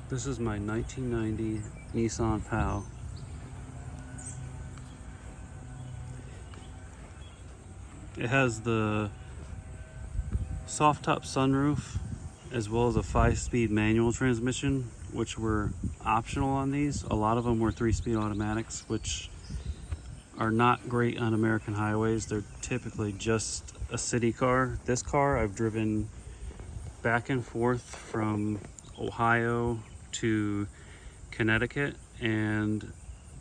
This is my 1990 Nissan PAO. It has the soft top sunroof as well as a 5-speed manual transmission, which were optional on these. A lot of them were 3-speed automatics, which are not great on American highways. They're typically just a city car. This car I've driven back and forth from Ohio to Connecticut, and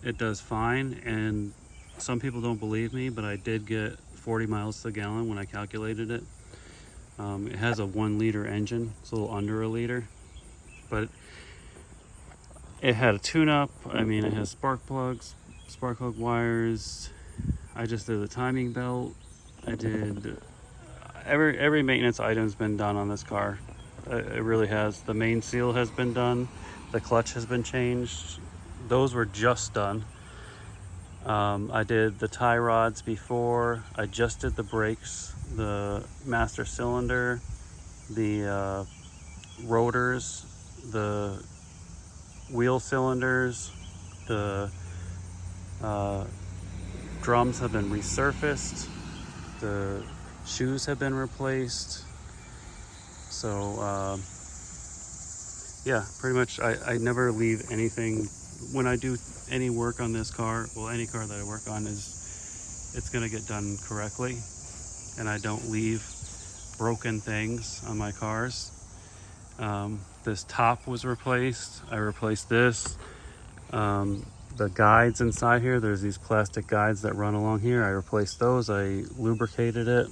it does fine. And some people don't believe me, but I did get 40 miles to the gallon when I calculated it. It has a 1-liter engine. It's a little under a liter, but it had a tune-up. I mean, it has spark plugs, spark plug wires. I just did the timing belt. I did every maintenance item's been done on this car. It really has. The main seal has been done. The clutch has been changed. Those were just done. I did the tie rods before. I just did the brakes, the master cylinder, the rotors, the wheel cylinders, the drums have been resurfaced, the shoes have been replaced. So yeah, pretty much I never leave anything. When I do any work on this car, well, any car that I work on, it's going to get done correctly, and I don't leave broken things on my cars. This top was replaced. I replaced this. The guides inside here, there's these plastic guides that run along here. I replaced those. I lubricated it.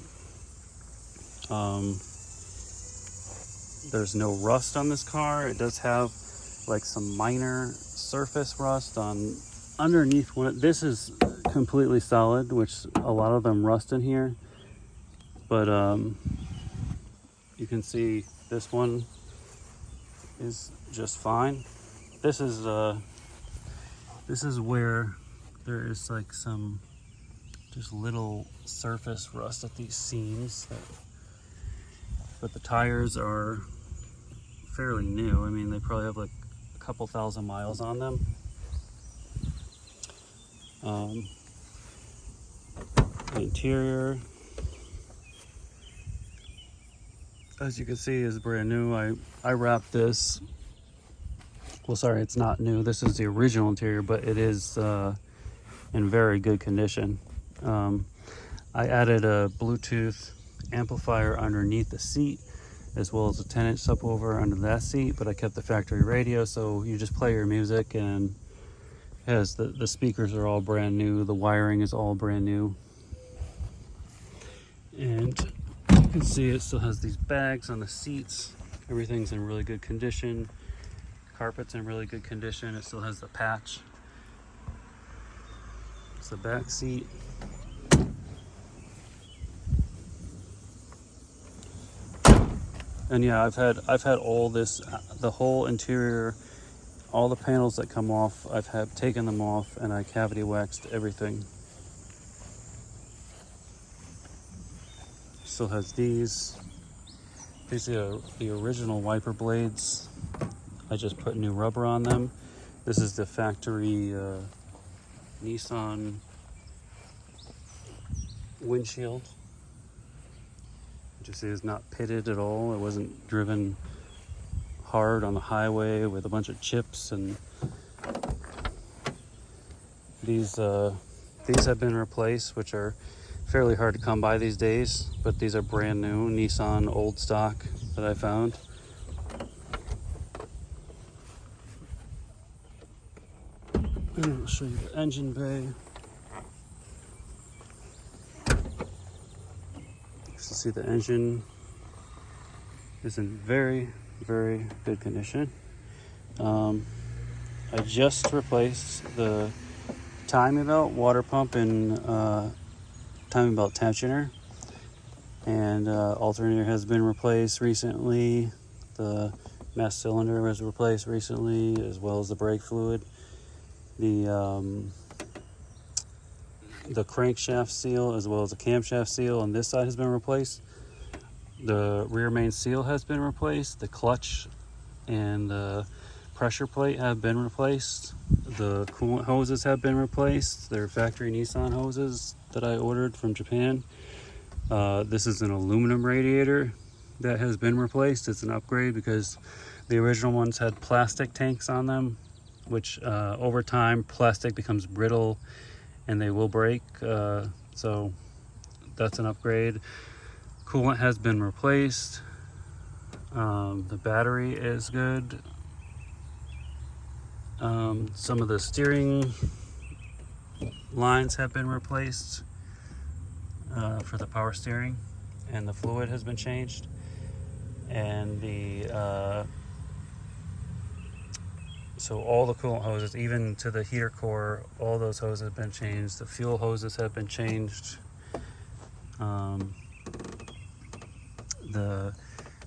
There's no rust on this car. It does have like some minor surface rust on underneath one. This is completely solid, which a lot of them rust in here, but you can see this one is just fine. This is where there is like some just little surface rust at these seams, but the tires are fairly new. I mean, they probably have like a couple thousand miles on them. The interior, as you can see, is brand new. I wrapped this. Well, sorry, it's not new. This is the original interior, but it is in very good condition. I added a Bluetooth amplifier underneath the seat, as well as a 10-inch subwoofer under that seat, but I kept the factory radio, so you just play your music, and it has the speakers are all brand new. The wiring is all brand new. And you can see it still has these bags on the seats. Everything's in really good condition. Carpet's in really good condition. It still has the patch. It's the back seat. And yeah, I've had all this, the whole interior, all the panels that come off, I've taken them off, and I cavity waxed everything. Still has these. These are the original wiper blades. I just put new rubber on them. This is the factory Nissan windshield. You see, it's not pitted at all. It wasn't driven hard on the highway with a bunch of chips, and these have been replaced, which are fairly hard to come by these days, but these are brand new Nissan old stock that I found. And I'll show you the engine bay. You can see the engine is in very, very good condition. I just replaced the timing belt, water pump, and timing belt tensioner, and alternator has been replaced recently. The master cylinder was replaced recently, as well as the brake fluid. The crankshaft seal, as well as the camshaft seal on this side, has been replaced. The rear main seal has been replaced. The clutch and the pressure plate have been replaced. The coolant hoses have been replaced. They're factory Nissan hoses that I ordered from Japan. This is an aluminum radiator that has been replaced. It's an upgrade because the original ones had plastic tanks on them, which over time plastic becomes brittle and they will break. So that's an upgrade. Coolant has been replaced. The battery is good. Some of the steering lines have been replaced for the power steering, and the fluid has been changed. And so all the coolant hoses, even to the heater core, all those hoses have been changed. The fuel hoses have been changed. And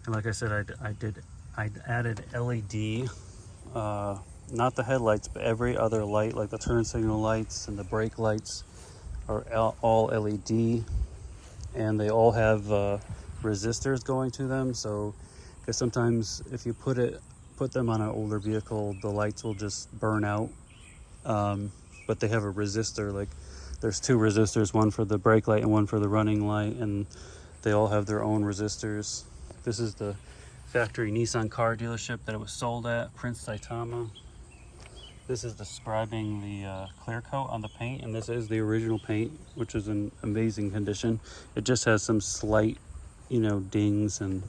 like I said, I added LED, not the headlights, but every other light, like the turn signal lights and the brake lights are all LED, and they all have resistors going to them. So, because sometimes if you put them on an older vehicle, the lights will just burn out. But they have a resistor, like there's two resistors, one for the brake light and one for the running light, and they all have their own resistors. This is the factory Nissan car dealership that it was sold at, Prince Saitama. This is describing the clear coat on the paint, and this is the original paint, which is in amazing condition. It just has some slight, dings and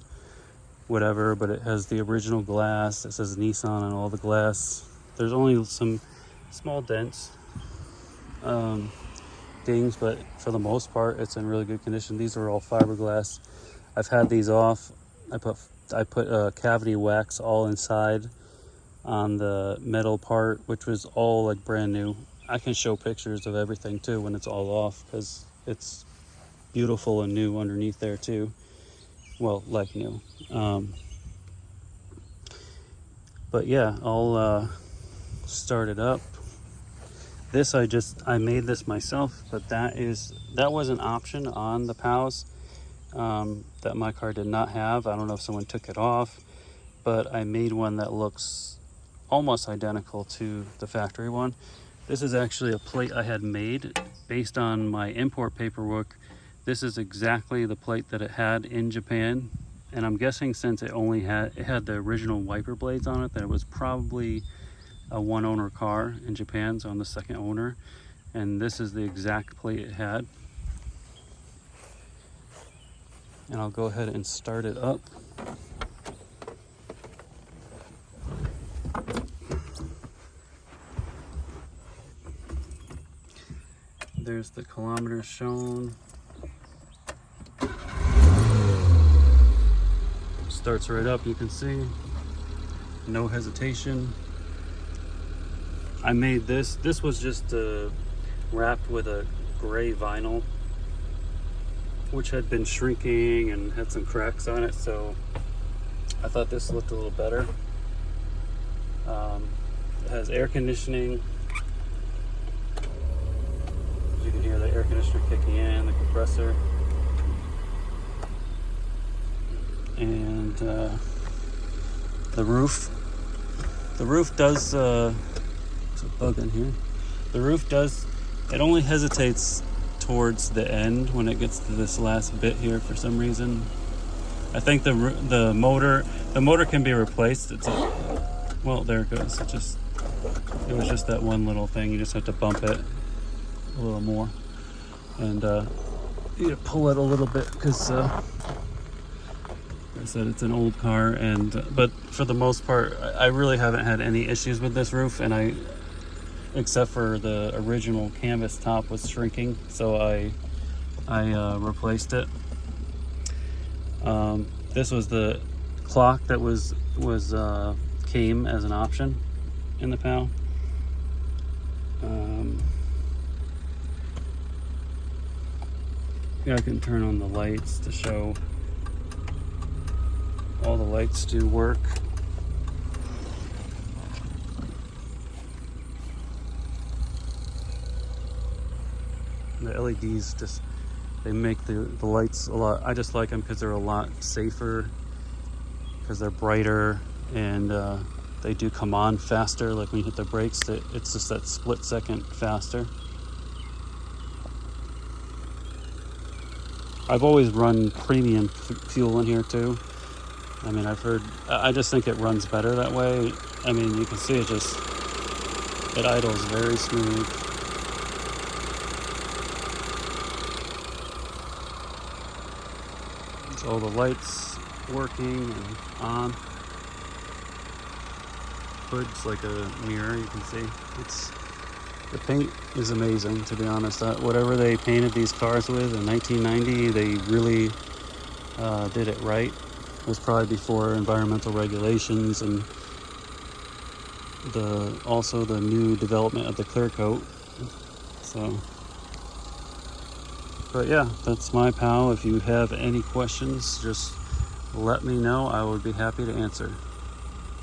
whatever, but it has the original glass. It says Nissan on all the glass. There's only some small dents, dings, but for the most part, it's in really good condition. These are all fiberglass. I've had these off. I put cavity wax all inside on the metal part, which was all like brand new. I can show pictures of everything too when it's all off, because it's beautiful and new underneath there too. Well, like new. But yeah, I'll start it up. This I made this myself, but that was an option on the PAOs that my car did not have. I don't know if someone took it off, but I made one that looks almost identical to the factory one. This is actually a plate I had made based on my import paperwork. This is exactly the plate that it had in Japan, and I'm guessing since it had the original wiper blades on it, that it was probably a one owner car in Japan, so I'm the second owner, and this is the exact plate it had. And I'll go ahead and start it up. There's the kilometers shown. Starts right up, you can see. No hesitation. I made this. This was just wrapped with a gray vinyl, which had been shrinking and had some cracks on it, so I thought this looked a little better. It has air conditioning. You can hear the air conditioner kicking in, the compressor. And the roof. The roof does, there's a bug in here. The roof does, it only hesitates towards the end when it gets to this last bit here for some reason. I think the motor can be replaced. Well, there it goes. It was just that one little thing. You just have to bump it a little more, and you pull it a little bit, because like I said, it's an old car, but for the most part, I really haven't had any issues with this roof, and except for the original canvas top was shrinking, so I replaced it. This was the clock that came as an option in the PAO. Yeah, I can turn on the lights to show all the lights do work. The LEDs they make the lights a lot. I just like them because they're a lot safer, because they're brighter, and they do come on faster. Like when you hit the brakes, it's just that split second faster. I've always run premium fuel in here too. I mean, I just think it runs better that way. I mean, you can see it idles very smooth. So all the lights working and on. Hood's like a mirror, you can see. The paint is amazing, to be honest. Whatever they painted these cars with in 1990, they really did it right. It was probably before environmental regulations and also the new development of the clear coat. So, but yeah, that's my PAO. If you have any questions, just let me know. I would be happy to answer.